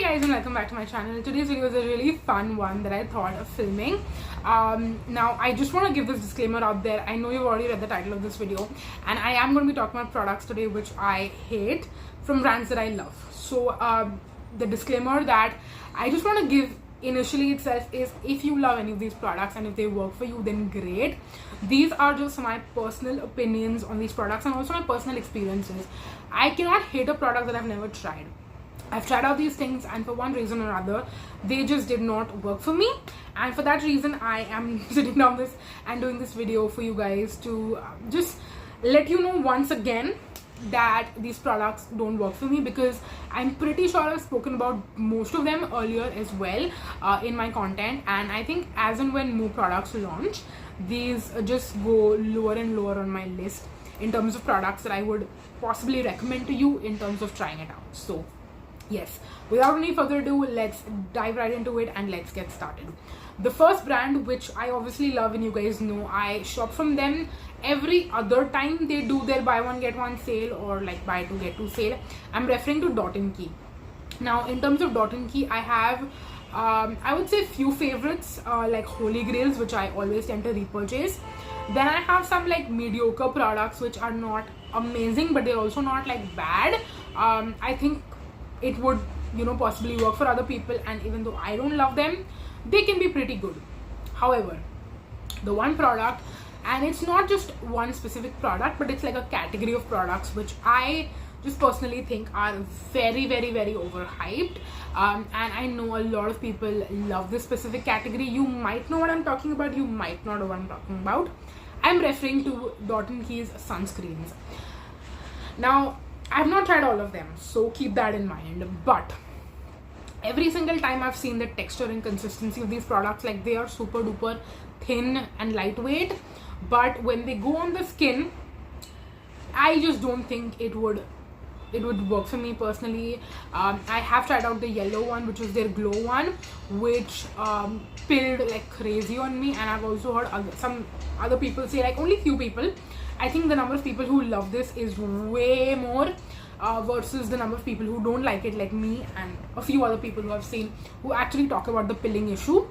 guys, and welcome back to my channel. Today's video is a really fun one that I thought of filming. Now I just want to give this disclaimer out there. I know you've already read the title of this video, and I am going to be talking about products today which I hate from brands that I love. So the disclaimer that I just want to give initially itself is, if you love any of these products and if they work for you, then great. These are just my personal opinions on these products and also my personal experiences. I cannot hate a product that I've never tried. I've tried out these things and for one reason or other they just did not work for me, and for that reason I am sitting down this and doing this video for you guys to just let you know once again that these products don't work for me, because I'm pretty sure I've spoken about most of them earlier as well in my content, and I think as and when more products launch, these just go lower and lower on my list in terms of products that I would possibly recommend to you in terms of trying it out. So yes, without any further ado, let's dive right into it and let's get started. The first brand, which I obviously love and you guys know, I shop from them every other time they do their buy one get one sale or like buy two get two sale. I'm referring to Dot & Key. Now in terms of Dot & Key, I have I would say few favorites like Holy Grails, which I always tend to repurchase. Then I have some like mediocre products which are not amazing, but they're also not like bad. I think it would, you know, possibly work for other people, and even though I don't love them, they can be pretty good. However, the one product, and it's not just one specific product, but it's like a category of products which I just personally think are very overhyped, and I know a lot of people love this specific category. You might know what I'm talking about, you might not know what I'm talking about. I'm referring to Dot & Key's sunscreens. Now I've not tried all of them, so keep that in mind, but every single time I've seen the texture and consistency of these products, like they are super duper thin and lightweight, but when they go on the skin, I just don't think it would work for me personally. I have tried out the yellow one, which is their glow one, which pilled like crazy on me, and I've also heard some other people say, like only few people, I think the number of people who love this is way more versus the number of people who don't like it, like me and a few other people who I've seen who actually talk about the pilling issue.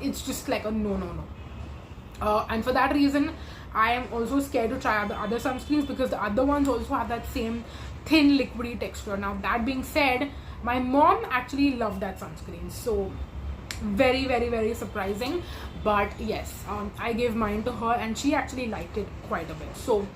It's just like a no. And for that reason, I am also scared to try the other sunscreens, because the other ones also have that same thin liquidy texture. Now that being said, my mom actually loved that sunscreen, so very surprising, but yes, I gave mine to her and she actually liked it quite a bit. So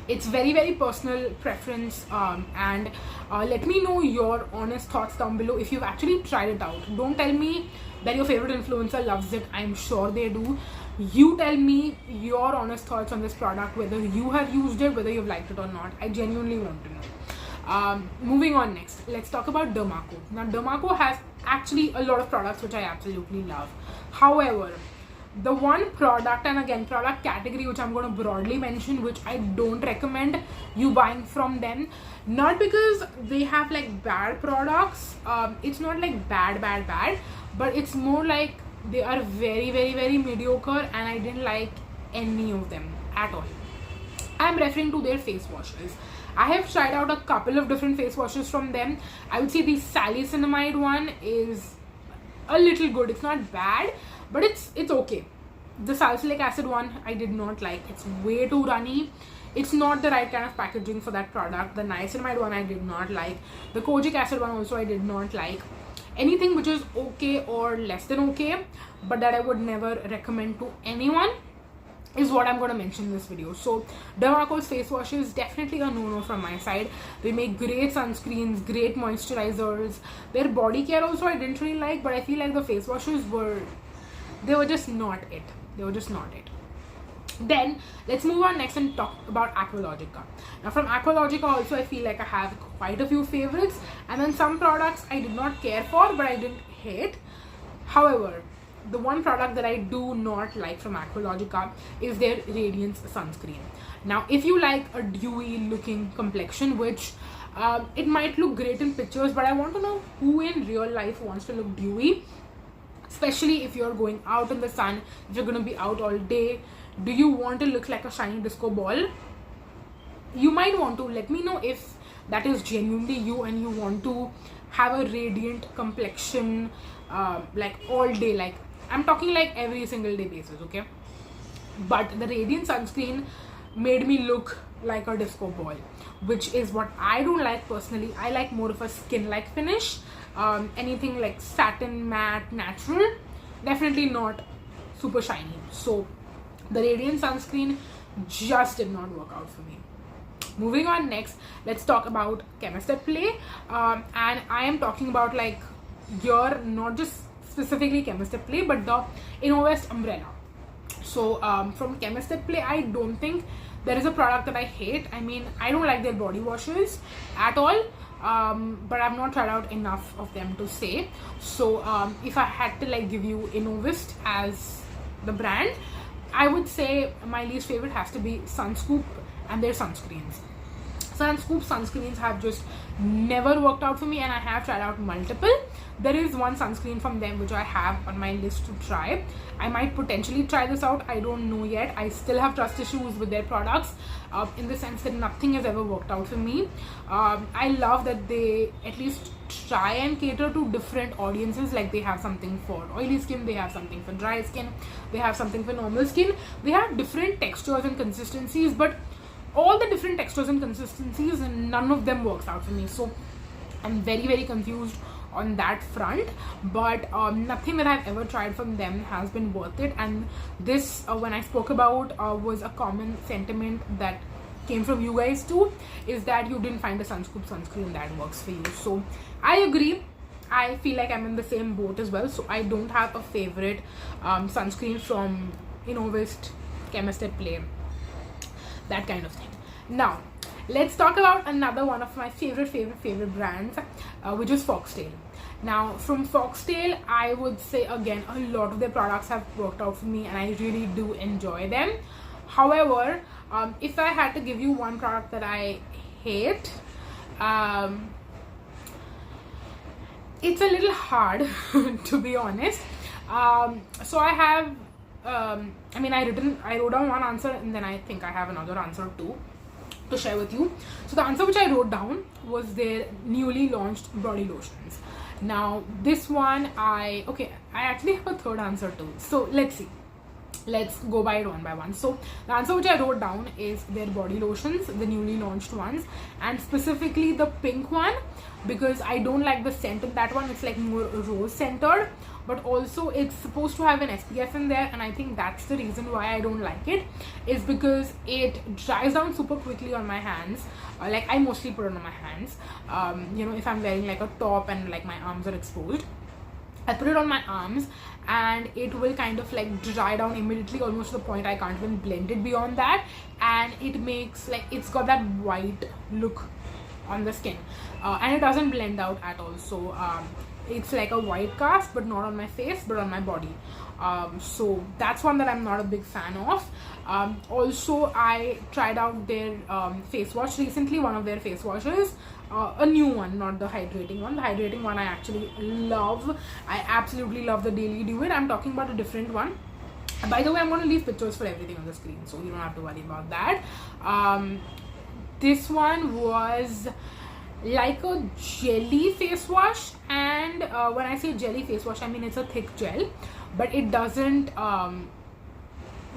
it's very personal preference, and let me know your honest thoughts down below if you've actually tried it out. Don't tell me that your favorite influencer loves it, I'm sure they do. You tell me your honest thoughts on this product, whether you have used it, whether you've liked it or not. I genuinely want to know. Moving on, next let's talk about Dermaco. Now Dermaco has actually a lot of products which I absolutely love. However, the one product, and again product category, which I'm going to broadly mention, which I don't recommend you buying from them, not because they have like bad products, it's not like bad, but it's more like they are very mediocre, and I didn't like any of them at all. I'm referring to their face washes. I have tried out a couple of different face washes from them. I would say the salicylamide one is a little good. It's not bad, but it's okay. The salicylic acid one I did not like. It's way too runny. It's not the right kind of packaging for that product. The niacinamide one I did not like. The kojic acid one also I did not like. Anything which is okay or less than okay, but that I would never recommend to anyone, is what I'm going to mention in this video. So Dermaco's face wash is definitely a no from my side. They make great sunscreens, great moisturizers. Their body care also I didn't really like, but I feel like the face washes were just not it. Then let's move on next and talk about Aqualogica. Now from Aqualogica also I feel like I have quite a few favorites, and then some products I did not care for but I didn't hate. However, the one product that I do not like from Aqualogica is their Radiance Sunscreen. Now if you like a dewy looking complexion, which it might look great in pictures, but I want to know who in real life wants to look dewy, especially if you're going out in the sun, if you're going to be out all day. Do you want to look like a shiny disco ball? You might want to. Let me know if that is genuinely you and you want to have a radiant complexion like all day, like I'm talking like every single day basis, okay? But the Radiance Sunscreen made me look like a disco ball, which is what I don't like personally. I like more of a skin-like finish. Anything like satin, matte, natural, definitely not super shiny. So the Radiance Sunscreen just did not work out for me. Moving on, next let's talk about Chemist At Play, and I am talking about like your, not just specifically Chemist At Play, but the Innovest umbrella. So from Chemist At Play, I don't think there is a product that I hate. I mean, I don't like their body washes at all, but I've not tried out enough of them to say. So if I had to like give you Innovest as the brand, I would say my least favorite has to be Sunscoop and their sunscreens. Sunscoop Sunscreens have just never worked out for me, and I have tried out multiple. There is one sunscreen from them which I have on my list to try. I might potentially try this out, I don't know yet. I still have trust issues with their products, in the sense that nothing has ever worked out for me. I love that they at least try and cater to different audiences. Like they have something for oily skin, they have something for dry skin, they have something for normal skin. They have different textures and consistencies, but all the different textures and consistencies, and none of them works out for me. So I'm very confused on that front. But nothing that I've ever tried from them has been worth it. And this, when I spoke about, was a common sentiment that came from you guys too, is that you didn't find a Sunscoop sunscreen that works for you. So I agree. I feel like I'm in the same boat as well. So I don't have a favorite sunscreen from Innovest, Chemist At Play, that kind of thing. Now let's talk about another one of my favorite brands, which is Foxtale. Now from Foxtale, I would say again, a lot of their products have worked out for me and I really do enjoy them. However, if I had to give you one product that I hate, it's a little hard to be honest. So I have I mean, I wrote down one answer, and then I think I have another answer too to share with you. So the answer which I wrote down was their newly launched body lotions. Now this one, I actually have a third answer too. So let's see. Let's go by it one by one. So the answer which I wrote down is their body lotions, the newly launched ones, and specifically the pink one, because I don't like the scent of that one. It's like more rose centered, but also it's supposed to have an SPF in there, and I think that's the reason why I don't like it, is because it dries down super quickly on my hands. Like I mostly put it on my hands, you know, if I'm wearing like a top and like my arms are exposed, I put it on my arms and it will kind of like dry down immediately, almost to the point I can't even blend it beyond that, and it makes like, it's got that white look on the skin, and it doesn't blend out at all. So it's like a white cast, but not on my face but on my body. So that's one that I'm not a big fan of. Also I tried out their face wash recently, one of their face washes, a new one, not the hydrating one. The hydrating one I actually love. I absolutely love the Daily Dew. I'm talking about a different one. By the way, I'm going to leave pictures for everything on the screen, so you don't have to worry about that. This one was like a jelly face wash, and when I say jelly face wash, I mean it's a thick gel, but it doesn't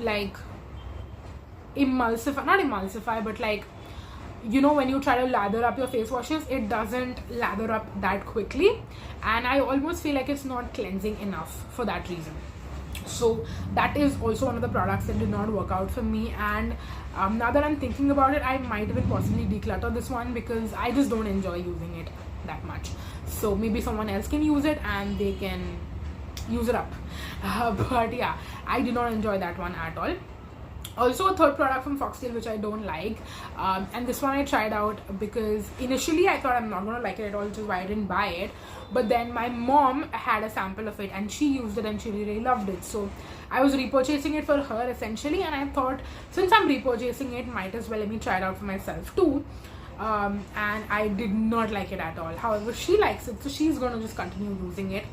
like emulsify, not emulsify, but like, you know, when you try to lather up your face washes, it doesn't lather up that quickly, and I almost feel like it's not cleansing enough for that reason. So that is also one of the products that did not work out for me, and now that I'm thinking about it, I might even possibly declutter this one because I just don't enjoy using it that much. So maybe someone else can use it and they can use it up, but yeah, I did not enjoy that one at all. Also a third product from Foxtale which I don't like, and this one I tried out because initially I thought I'm not going to like it at all, which is why I didn't buy it. But then my mom had a sample of it and she used it and she really loved it, so I was repurchasing it for her essentially, and I thought since I'm repurchasing it, might as well let me try it out for myself too. And I did not like it at all. However, she likes it, so she's going to just continue using it.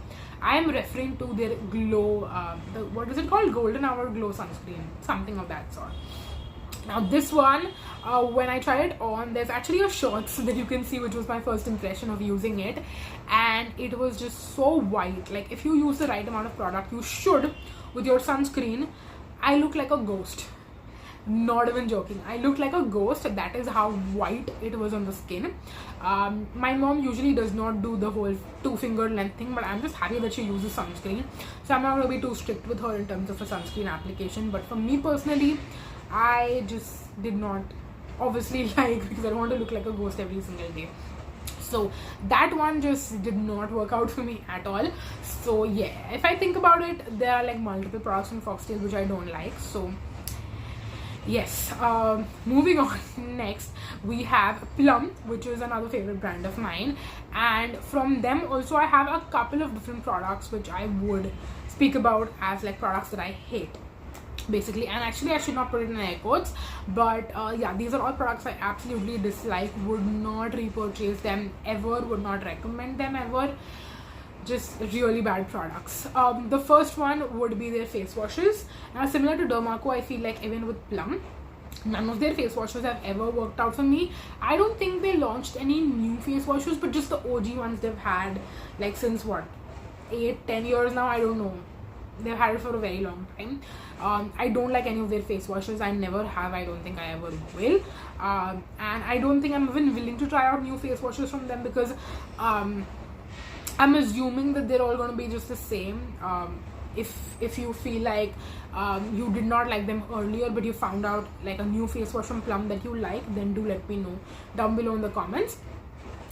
I am referring to their glow, what is it called, golden hour glow sunscreen, something of that sort. Now this one, when I tried it on, there's actually a Sheths that you can see, which was my first impression of using it, and it was just so white. Like, if you use the right amount of product, you should, with your sunscreen. I look like a ghost, not even joking. I looked like a ghost. That is how white it was on the skin. My mom usually does not do the whole 2-finger length thing, but I'm just happy that she uses sunscreen, so I'm not going to be too strict with her in terms of a sunscreen application. But for me personally, I just did not obviously like, because I don't want to look like a ghost every single day. So that one just did not work out for me at all. So yeah, if I think about it, there are like multiple products from Foxtale which I don't like. So yes, moving on. Next we have Plum, which is another favorite brand of mine, and from them also I have a couple of different products which I would speak about as like products that I hate, basically. And actually I should not put it in air quotes, but yeah, these are all products I absolutely dislike, would not repurchase them ever, would not recommend them ever. Just really bad products. The first one would be their face washes. Now, similar to Dermaco, I feel like even with Plum, none of their face washes have ever worked out for me. I don't think they launched any new face washes, but just the OG ones they've had like since what, 8-10 years now, I don't know. They've had it for a very long time. I don't like any of their face washes. I never have. I don't think I ever will. And I don't think I'm even willing to try out new face washes from them, because I'm assuming that they're all going to be just the same. If you feel like you did not like them earlier, but you found out like a new face wash from Plum that you like, then do let me know down below in the comments.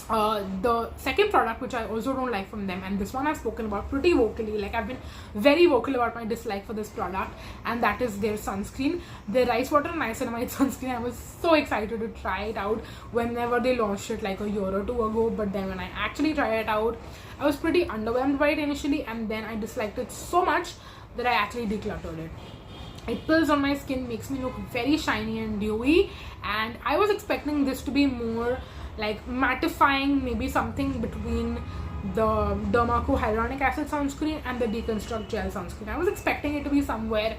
The second product which I also don't like from them, and this one I've spoken about pretty vocally, like I've been very vocal about my dislike for this product, and that is their sunscreen, their rice water niacinamide sunscreen. I was so excited to try it out whenever they launched it like a year or two ago, but then when I actually tried it out, I was pretty underwhelmed by it initially, and then I disliked it so much that I actually decluttered it. It pulls on my skin, makes me look very shiny and dewy, and I was expecting this to be more like mattifying, maybe something between the Dermaco hyaluronic acid sunscreen and the Deconstruct gel sunscreen. I was expecting it to be somewhere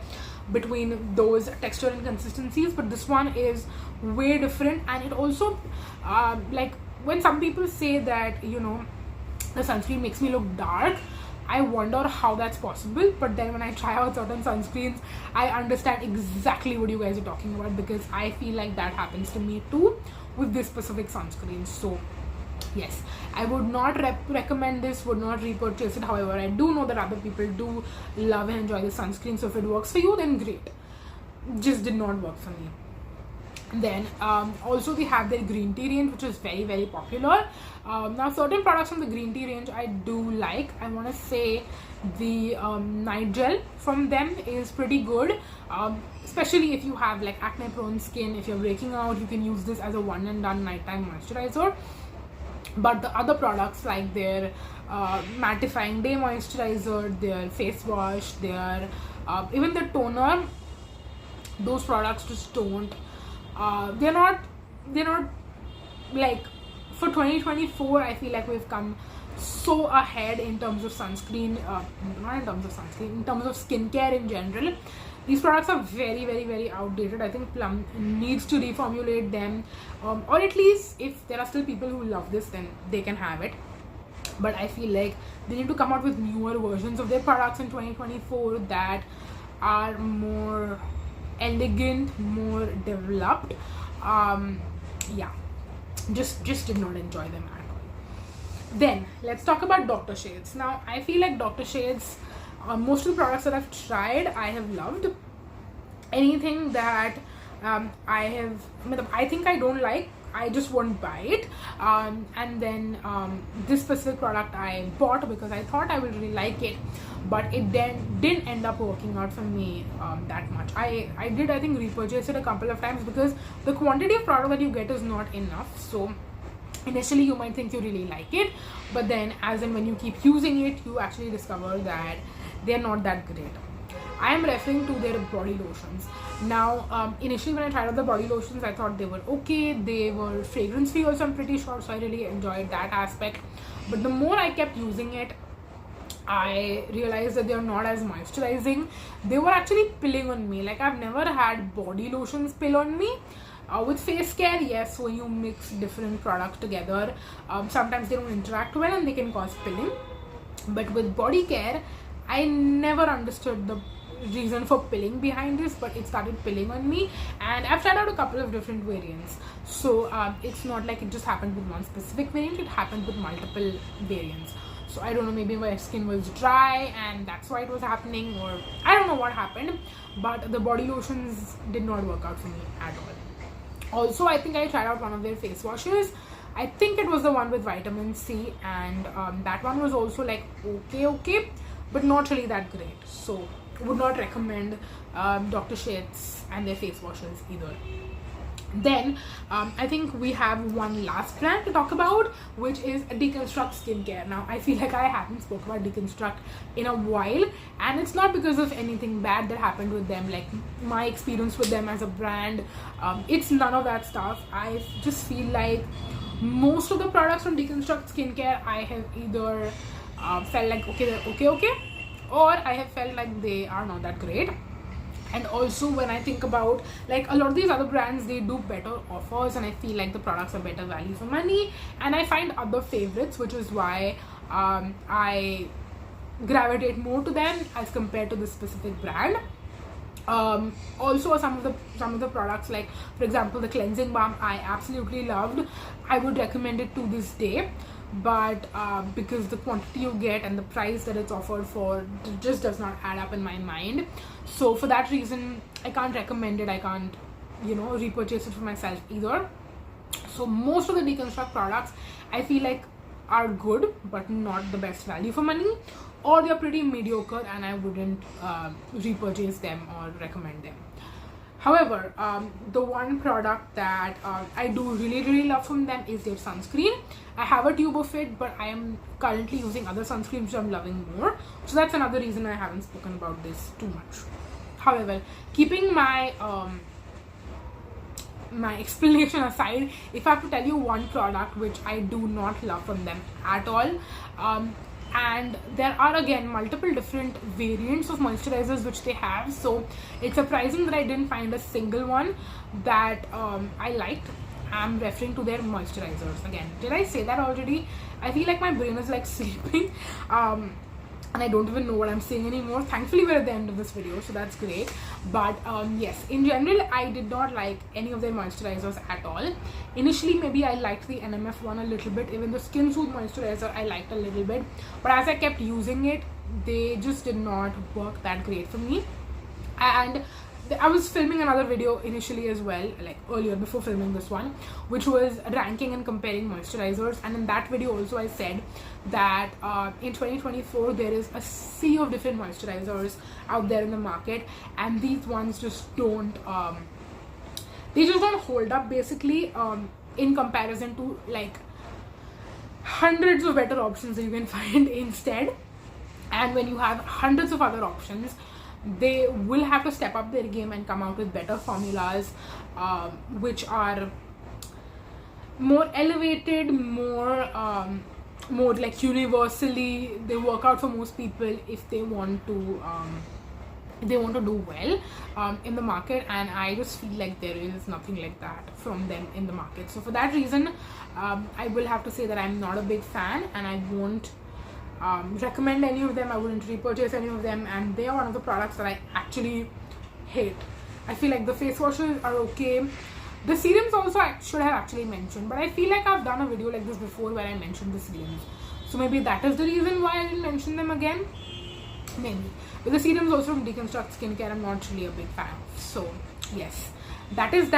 between those texture and consistencies, but this one is way different. And it also like when some people say that, you know, the sunscreen makes me look dark, I wonder how that's possible. But then when I try out certain sunscreens, I understand exactly what you guys are talking about, because I feel like that happens to me too with this specific sunscreen. So yes, I would not recommend this, would not repurchase it. However, I do know that other people do love and enjoy the sunscreen, so if it works for you, then great. Just did not work for me. Then also they have their green tea range, which is very, very popular. Now certain products from the green tea range I do like. I want to say the night gel from them is pretty good, especially if you have like acne prone skin. If you're breaking out, you can use this as a one and done nighttime moisturizer. But the other products like their mattifying day moisturizer, their face wash, their even the toner, those products just don't they're not like, for 2024 I feel like we've come so ahead in terms of sunscreen, not in terms of sunscreen, in terms of skincare in general. These products are very, very, very outdated. I think Plum needs to reformulate them, or at least if there are still people who love this, then they can have it. But I feel like they need to come out with newer versions of their products in 2024 that are more elegant, more developed. Yeah, just did not enjoy them at all. Then let's talk about Dr. Sheths. Now I feel like Dr. Sheths, most of the products that I've tried, I have loved. Anything that I think I don't like, I just won't buy it. And then this specific product I bought because I thought I would really like it, but it then didn't end up working out for me that much. I did, I think, repurchase it a couple of times because the quantity of product that you get is not enough. So initially you might think you really like it, but then as in when you keep using it, you actually discover that they're not that great. I am referring to their body lotions. Now initially when I tried out the body lotions, I thought they were okay. They were fragrance free also, I'm pretty sure, so I really enjoyed that aspect. But the more I kept using it, I realized that they are not as moisturizing. They were actually pilling on me. Like, I've never had body lotions pill on me. With face care, yes, when you mix different products together, sometimes they don't interact well and they can cause pilling. But with body care, I never understood the reason for pilling behind this, but it started pilling on me, and I've tried out a couple of different variants. So it's not like it just happened with one specific variant, it happened with multiple variants. So I don't know, maybe my skin was dry and that's why it was happening, or I don't know what happened, but the body lotions did not work out for me at all. Also, I think I tried out one of their face washes. I think it was the one with vitamin C, and that one was also like okay, but not really that great. So would not recommend Dr. Sheths and their face washes either. Then I think we have one last brand to talk about, which is Deconstruct Skincare. Now I feel like I haven't spoken about Deconstruct in a while, and it's not because of anything bad that happened with them, like my experience with them as a brand. It's none of that stuff. I just feel like most of the products from Deconstruct Skincare, I have either felt like okay, they're okay, or I have felt like they are not that great. And also, when I think about like a lot of these other brands, they do better offers, and I feel like the products are better value for money, and I find other favorites, which is why I gravitate more to them as compared to this specific brand. Also, some of the products, like for example the cleansing balm, I absolutely loved. I would recommend it to this day, but because the quantity you get and the price that it's offered for just does not add up in my mind. So for that reason, I can't recommend it. I can't, repurchase it for myself either. So most of the Deconstruct products, I feel like, are good but not the best value for money, or they're pretty mediocre and I wouldn't repurchase them or recommend them. However, the one product that I do really love from them is their sunscreen. I have a tube of it, but I am currently using other sunscreens which I'm loving more. So that's another reason I haven't spoken about this too much. However, keeping my my explanation aside, if I have to tell you one product which I do not love from them at all, and there are again multiple different variants of moisturizers which they have, so it's surprising that I didn't find a single one that I liked. I'm referring to their moisturizers. Again, did I say that already? I feel like my brain is like sleeping, and I don't even know what I'm saying anymore. Thankfully we're at the end of this video, so that's great. But yes, in general I did not like any of their moisturizers at all. Initially maybe I liked the NMF one a little bit, even the Skin Soothe moisturizer I liked a little bit, but as I kept using it, they just did not work that great for me. And I was filming another video initially as well, like earlier before filming this one, which was ranking and comparing moisturizers, and in that video also I said that in 2024 there is a sea of different moisturizers out there in the market, and these ones just don't they just don't hold up basically in comparison to like hundreds of better options that you can find instead. And when you have hundreds of other options, they will have to step up their game and come out with better formulas which are more elevated, more like universally, they work out for most people if they want to do well in the market. And I just feel like there is nothing like that from them in the market. So for that reason, I will have to say that I'm not a big fan, and I won't recommend any of them. I wouldn't repurchase any of them, and they are one of the products that I actually hate. I feel like the face washes are okay. The serums also I should have actually mentioned, but I feel like I've done a video like this before where I mentioned the serums, so maybe that is the reason why I didn't mention them again, maybe. But the serums also from Deconstruct Skincare I'm not really a big fan of. So yes, that is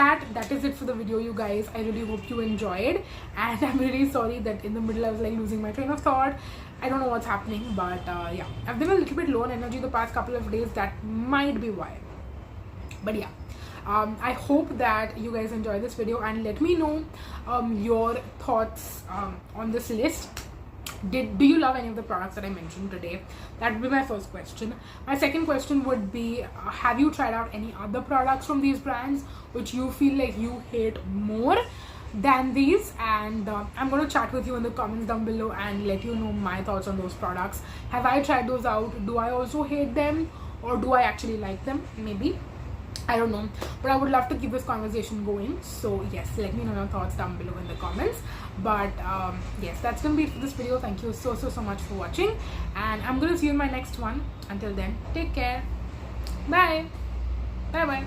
it for the video, you guys. I really hope you enjoyed, and I'm really sorry that in the middle I was like losing my train of thought. I don't know what's happening, but yeah, I've been a little bit low on energy the past couple of days. That might be why. But yeah, I hope that you guys enjoy this video, and let me know your thoughts on this list. Do you love any of the products that I mentioned today? That would be my first question. My second question would be, have you tried out any other products from these brands which you feel like you hate more? than these, and I'm going to chat with you in the comments down below and let you know my thoughts on those products. Have I tried those out? Do I also hate them, or do I actually like them? Maybe, I don't know, but I would love to keep this conversation going. So yes, let me know your thoughts down below in the comments. But yes, that's gonna be it for this video. Thank you so much for watching, and I'm gonna see you in my next one. Until then, take care. Bye bye.